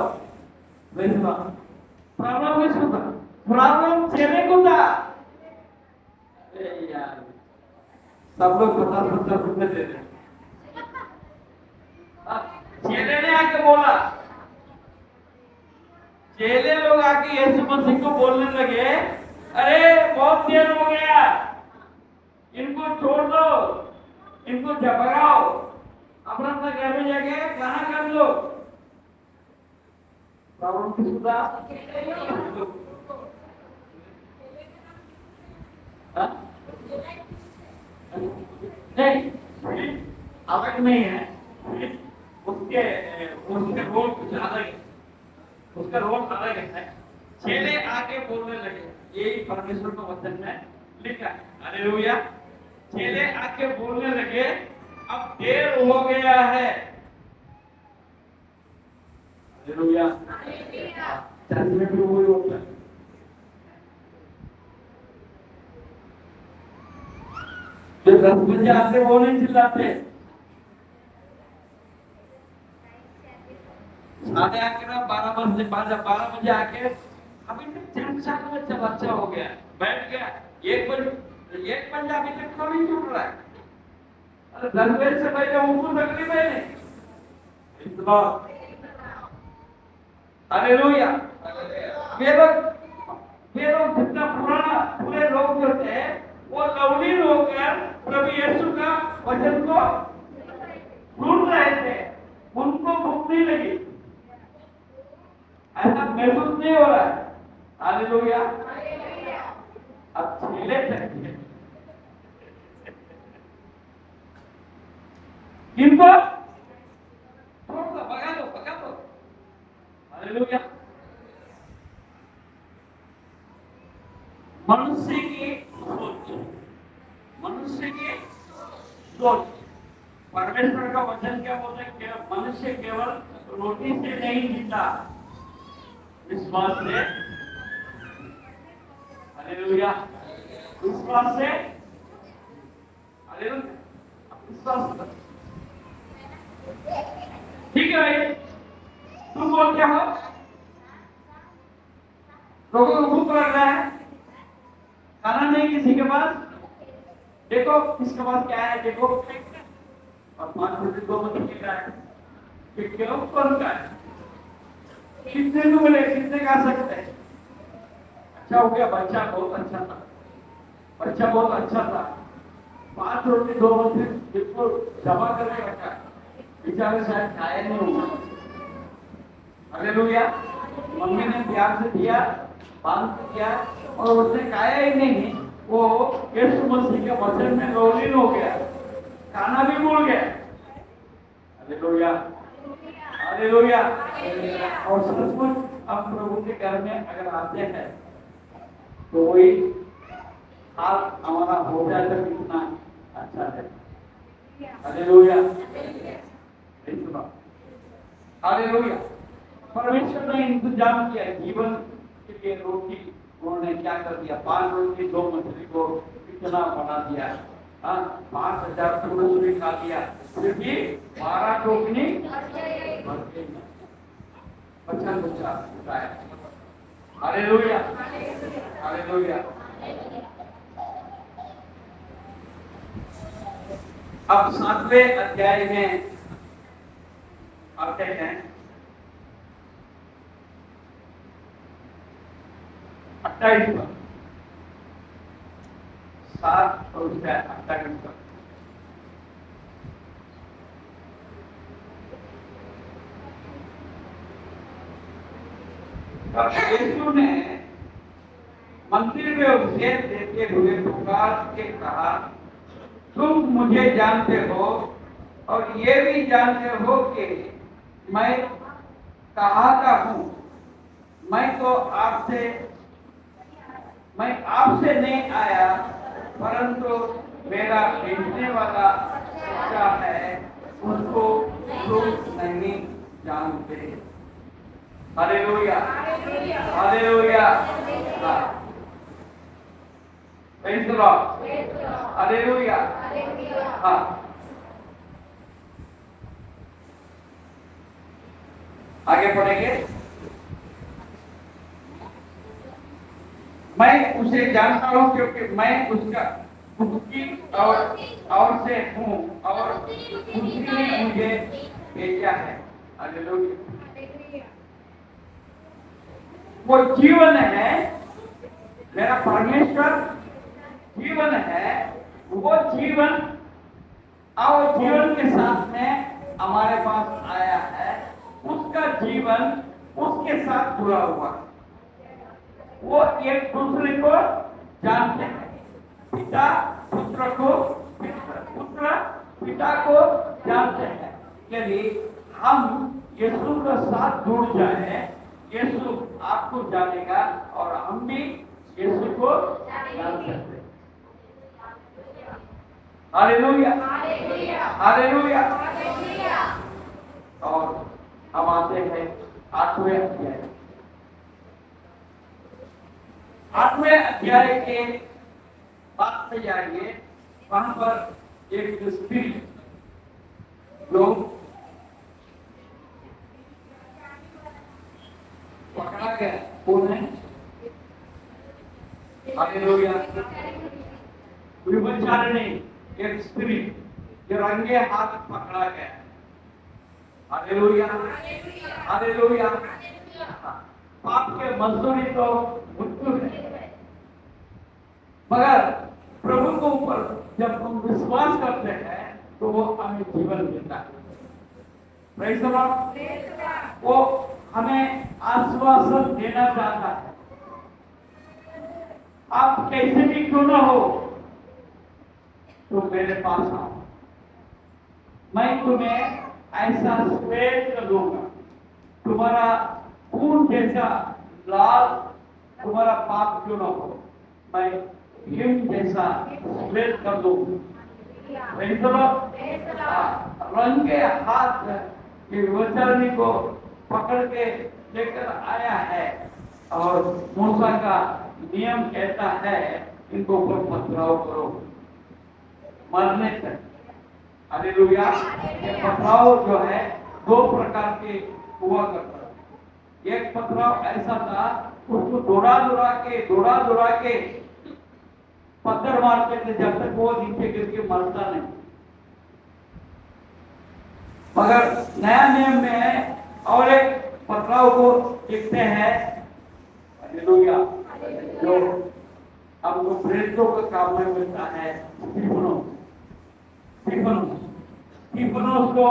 प्रॉब्लम किसको था? प्रॉब्लम चेले को था। यार सब लोग बता दे रहे। चेले ने आके बोला, चेले लोग आके यीशु मसीह को बोलने लगे, अरे बहुत देर हो गया, इनको छोड़ दो, इनको झपकाओ, अपना अपना घर में जाके खाना कर लो। प्रॉब्लम किसको था? नहीं अलग नहीं है, उसके उसके रोल कुछ अलग है, उसका रोल अलग है। चेले आके बोलने लगे, यही परमेश्वर का वचन में लिखा है। हालेलुया। चेले आके बोलने लगे, अब देर हो गया है। हालेलुया। चर्च में भी वही होता है। जो 10 बजे आते वो नहीं चिल्लाते, साढ़े आके ना 12 बजे आके अभी तक चर्चा का बच्चा हो गया, बैठ गया। एक बजे अभी तक तो नहीं छूट रहा है। अरे 10 बजे से पहले उनको तकलीफ है इतना। हालेलुया। वे लोग जितना पूरे लोग जो थे वो लवली होकर प्रभु यीशु का वचन को सुन रहे थे, उनको भूख नहीं लगी, ऐसा महसूस नहीं हो रहा है। हालेलुया। अब चेले थे इनको छोड़ दो, भगा दो। हालेलुया। मनुष्य की सोच, मनुष्य की सोच। परमेश्वर का वचन क्या बोलता है कि मनुष्य केवल रोटी से नहीं जीता, विश्वास से। हालेलुया। विश्वास से, हालेलुया, विश्वास से। ठीक है भाई, तुम बोल क्या हो? लोगों को भूख लग रहा है, खाना नहीं किसी के पास। देखो किसके पास क्या है, देखो। और 5 रोटी 2 मछली का है, ये क्यों कौन का है? कितने लोग बोले, कितने खा सकते हैं? अच्छा हो गया, बच्चा बहुत अच्छा था, बच्चा बहुत अच्छा था। 5 रोटी 2 मछली बिल्कुल जमा करके रखा, बेचारे शायद खाए नहीं होगा। हालेलुया। मम्मी ने प्यार से दिया, बांध दिया, और उसने खाया ही नहीं। वो यीशु मसीह के वचन में लोलीन हो गया, खाना भी भूल गया। Hallelujah, hallelujah. और सचमुच हम प्रभु के घर में अगर आते हैं तो वही हाल हमारा हो जाए तो कितना अच्छा है। Hallelujah, hallelujah. परमेश्वर ने इंतजाम किया जीवन के लिए। रोटी उन्होंने क्या कर दिया, 5 रोटी 2 मछली को कितना बना दिया। 5,000 पुरुष भी खा लिया, फिर भी 12 टोकनी बचा बचा है। Hallelujah, hallelujah. अब 7वें अध्याय में आते हैं। 28 पर 7 और उसका 28 पर। यीशु ने मंदिर में उपदेश देते हुए पुकार के कहा, तुम मुझे जानते हो और ये भी जानते हो कि मैं कहाँ का हूँ। मैं आपसे नहीं आया, परंतु मेरा भेजने वाला सच्चा है, उसको तुम नहीं जानते। Hallelujah, hallelujah. Praise the Lord, hallelujah. हाँ, आगे पढ़ेंगे। मैं उसे जानता हूँ क्योंकि मैं उसकी और से हूँ और उसी ने मुझे भेजा है। हालेलुया। वो जीवन है, मेरा परमेश्वर जीवन है। वो जीवन और जीवन के साथ में हमारे पास आया है। उसका जीवन उसके साथ जुड़ा हुआ है। वो एक दूसरे को जानते हैं। पिता पुत्र को, पुत्र पिता को जानते हैं। यदि हम यीशु के साथ जुड़ जाए, यीशु आपको जानेगा और हम भी यीशु को जान सकते हैं। Hallelujah, hallelujah. और हम आते हैं 8वें अध्याय। 8वें अध्याय के बात पे जाइए। वहां पर एक स्त्री लोग पकड़ा गया। कौन है? हालेलुया। व्यभिचारिणी एक स्त्री जो रंगे हाथ पकड़ा गया। Hallelujah, hallelujah. पाप के मजदूरी तो मृत्यु है, मगर प्रभु के ऊपर जब हम विश्वास करते हैं तो वो हमें जीवन देता है। Praise the Lord. वो हमें आश्वासन देना चाहता है। आप कैसे भी क्यों ना हो, तो मेरे पास आओ, मैं तुम्हें ऐसा श्वेत कर दूंगा। तुम्हारा खून जैसा लाल तुम्हारा पाप क्यों ना हो, मैं हिम जैसा स्ट्रेट कर दूं। रंग के हाथ के वचरणी को पकड़ के लेकर आया है और मूसा का नियम कहता है इनको ऊपर पथराव करो मरने तक। हालेलुया। ये पथराव जो है दो प्रकार के हुआ करता है। एक पथराव ऐसा था उसको दौड़ा के पत्थर मारते थे जब तक वो नीचे गिर के मरता नहीं। मगर नया नियम में है और एक पथराव को देखते हैं हालेलुया जो हमको प्रेरितों का काम में मिलता है। स्टीफनोस को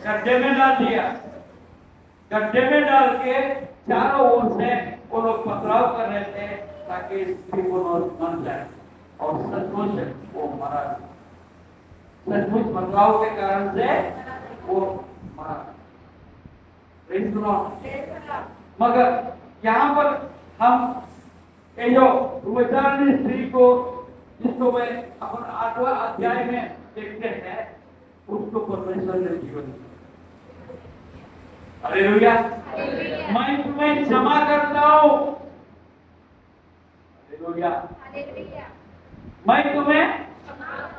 गड्ढे में डाल दिया। गड्ढे में डाल के चारों ओर से वो लोग पथराव कर रहे थे ताकि स्टीफनोस मर जाए और सचमुच वो मरा। सचमुच पथराव के कारण से वो मरा। मगर यहाँ पर हम ये जो विचारणी स्त्री को जिसको मैं अपन 8वां अध्याय में देखते हैं उसको परमेश्वर ने जीवन दिया। हालेलुया। मैं तुम्हें क्षमा करता हूँ। हालेलुया। मैं तुम्हें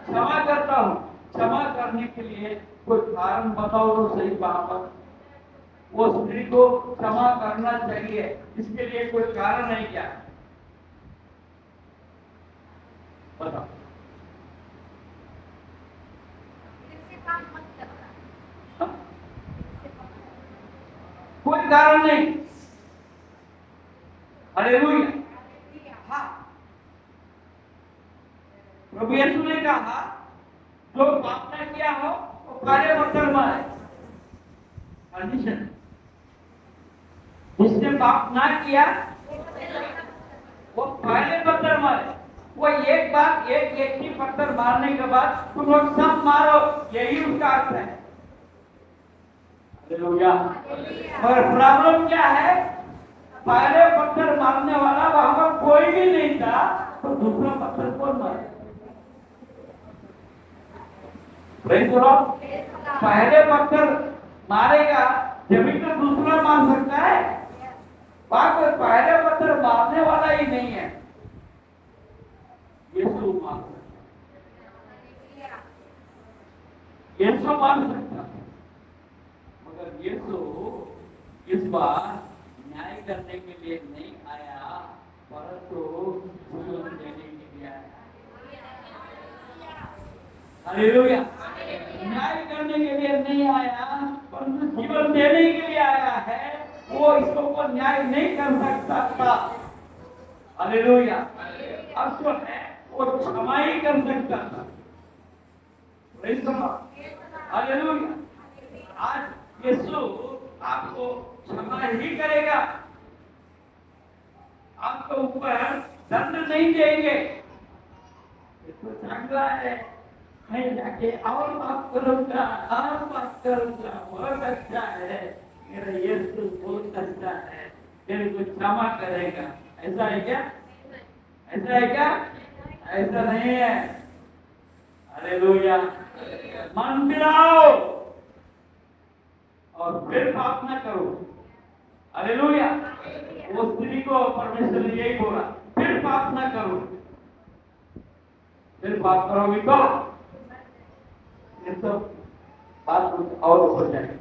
क्षमा करता हूँ। क्षमा करने के लिए कोई कारण बताओ तो सही। वहां पर वो स्त्री को क्षमा करना चाहिए इसके लिए कोई कारण है क्या? बताओ। कोई कारण नहीं। हालेलुया। हाँ, प्रभु यीशु ने कहा जो पाप न किया हो वो पहले पत्थर मारे। कंडीशन जिसने पाप ना किया वो पहले पत्थर मारे। वो एक बार एक व्यक्ति पत्थर मारने के बाद तुम लोग सब मारो यही उसका अर्थ है। हालेलुया। और प्रॉब्लम क्या है? पहले पत्थर मारने वाला वहां पर कोई भी नहीं था तो दूसरा पत्थर कौन मारे? पहले पत्थर मारेगा जमीन तो दूसरा मार सकता है। पहले पत्थर मारने वाला ही नहीं है। यीशु मार सकता, यीशु मार सकता, मगर यीशु इस बार न्याय करने के लिए नहीं आया परंतु जीवन देने के लिए आया। हालेलुया। न्याय करने के लिए नहीं आया परंतु जीवन देने के लिए आया है। वो इसको को न्याय नहीं कर सकता था। हालेलुया। अब जो है वो क्षमा ही कर सकता था। हालेलुया। आज यीशु आपको क्षमा ही करेगा। आपको ऊपर दंड नहीं देंगे। तो चांगला है मैं जाके और बात करूंगा बहुत अच्छा है। मेरा यीशु बहुत अच्छा है मेरे को क्षमा करेगा। ऐसा है क्या? ऐसा है क्या? ऐसा नहीं है। हालेलुया। मन फिराओ और फिर पाप न करो। हालेलुया। वो स्त्री को परमेश्वर ने यही बोला फिर पाप न करो। फिर पाप करोगे तो ये सब बात कुछ और हो जाएगी।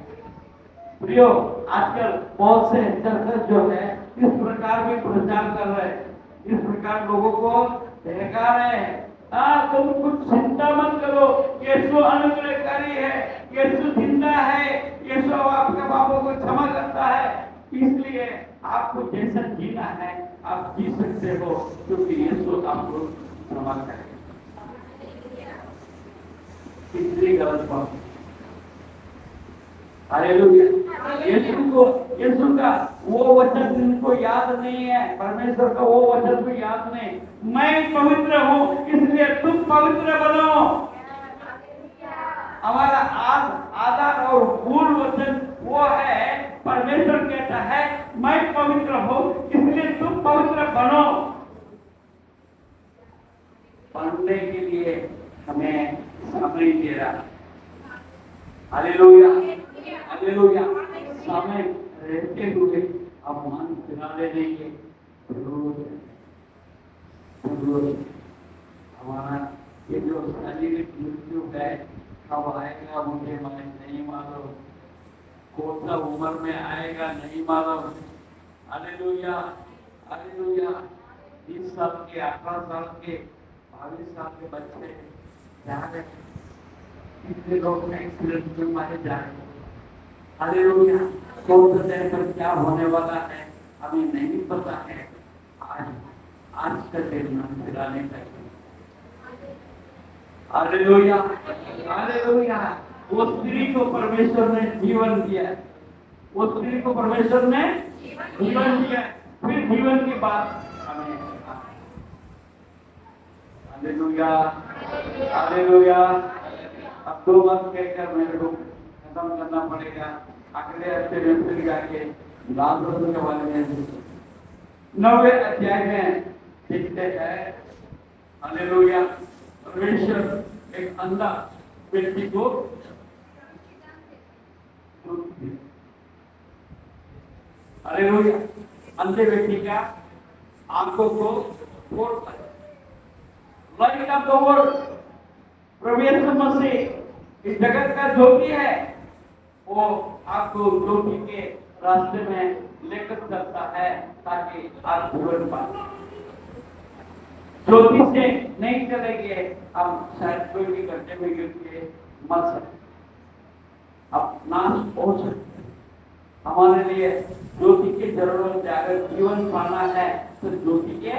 प्रियो, आजकल बहुत से चर्च जो है इस प्रकार भी प्रचार कर रहे हैं, इस प्रकार लोगों को बहका रहे हैं। तुम कुछ चिंता मत करो, यीशु अनुग्रहकारी है, यीशु जिंदा है, यीशु आपके पापों को क्षमा करता है। इसलिए आपको जैसा जीना है आप जी सकते हो क्योंकि यीशु आपको क्षमा करेगा। तीसरी गलत बात, हालेलुया। यीशु का वो वचन इनको याद नहीं है। परमेश्वर का वो वचन को याद नहीं। मैं पवित्र हूँ इसलिए तुम पवित्र बनो। हमारा आधार और मूल वचन वो है। परमेश्वर कहता है मैं पवित्र हूँ इसलिए तुम पवित्र बनो। सुनने के लिए हमें समय दे रहा है। Hallelujah, hallelujah. समय रहते हुए अब मन फिरा लेने की जरूरत है, जरूरत है। हमारा ये जो शारीरिक मृत्यु है कब आएगा मुझे नहीं मालूम, कौन सा उम्र में आएगा नहीं मालूम। Hallelujah, hallelujah. 20 साल के, 18 साल के, 22 साल के बच्चे जा रहे हैं, कितने लोग एक्सीडेंट में मारे जा रहे हैं। हालेलुया। कौन सा दिन पर क्या होने वाला है हमें नहीं पता है। आज का दिन हम फिराने चाहिए। Hallelujah, hallelujah. वो स्त्री को परमेश्वर ने जीवन दिया, वो स्त्री को परमेश्वर ने जीवन दिया, फिर जीवन की बात हमें। Hallelujah, hallelujah. अब 2 बात कहकर मेरे को खत्म करना पड़ेगा। अगले हफ्ते में फिर जाके लाजर के बारे में 9वें अध्याय में लिखते हैं। हालेलुया। परमेश्वर एक अंधा व्यक्ति को हालेलुया, अंधे व्यक्ति का आंखों को खोलता है। लाइट ऑफ द वर्ल्ड, प्रभु यीशु मसीह इस जगत का ज्योति है। वो आपको ज्योति के रास्ते में लेकर चलता है ताकि आप जीवन पाए। ज्योति से नहीं चलेंगे हम शायद कोई भी गड्ढे में गिर के मर सकते, अब नाश हो सकते। हमारे लिए ज्योति की जरूरत है। अगर जीवन पाना है तो ज्योति की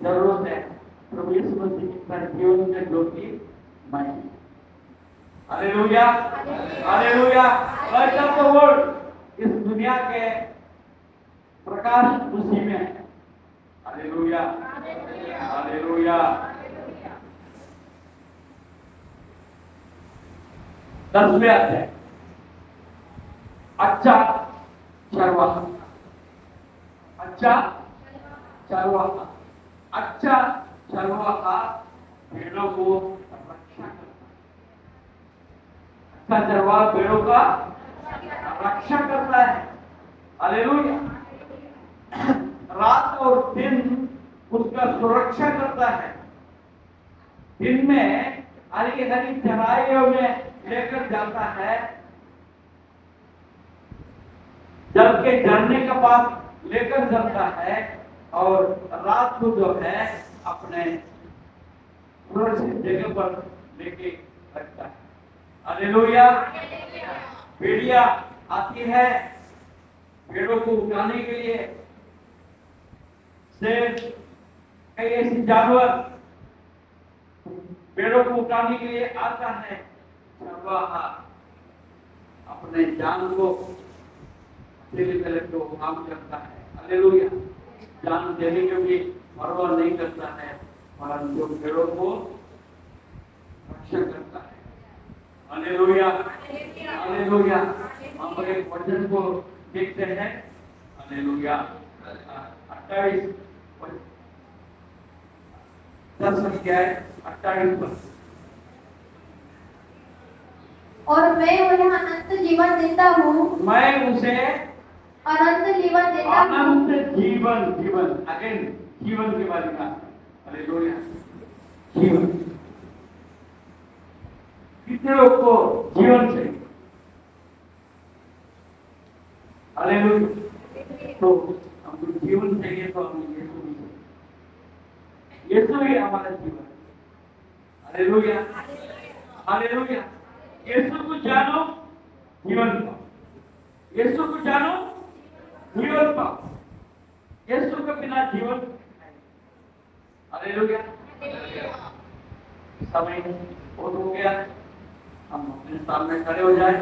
जरूरत है। प्रभु यीशु मसीह की जीवन में ज्योति मैं। Hallelujah, hallelujah. Light of the world, इस दुनिया के प्रकाश उसी में है। Hallelujah, hallelujah. 10वें अध्याय, अच्छा चरवाहा, अच्छा चरवाहा, अच्छा चरवाहा भेड़ों को रक्षा करता है। अच्छा चरवाहा भेड़ों का रक्षा करता है। हालेलुया। रात और दिन उसका सुरक्षा करता है। दिन में हरी हरी चराइयों में लेकर जाता है, जल के झरने के पास लेकर जाता है, और रात को जो है अपने सुरक्षित जगह पर लेके रखता है। हालेलुया। भेड़िया आती है भेड़ों को उठाने के लिए, शेर, कई ऐसे जानवर पेड़ों को उठाने के लिए आता है। चरवाहा अपने जान को को काम करता है। हालेलुया। जान देने के भी परवाह नहीं करता है, परंतु पेड़ों को रक्षा करता है। Hallelujah, hallelujah. हम एक वचन को देखते हैं। हालेलुया। 28 28 और मैं उन्हें अनंत जीवन देता हूँ, मैं उसे अनंत जीवन देता हूँ। अनंत जीवन, जीवन अगेन जीवन के बारे में। हालेलुया। जीवन, कितने लोग को जीवन चाहिए? हालेलुया। तो हमको जीवन चाहिए तो हमें यीशु भी चाहिए। यीशु ही हमारा जीवन। Hallelujah, hallelujah. यीशु को जानो, जीवन पाओ। यीशु को जानो, जीवन पाओ। यीशु के बिना जीवन नहीं। हालेलुया। समय बहुत हो गया, हम अपने सामने खड़े हो जाए।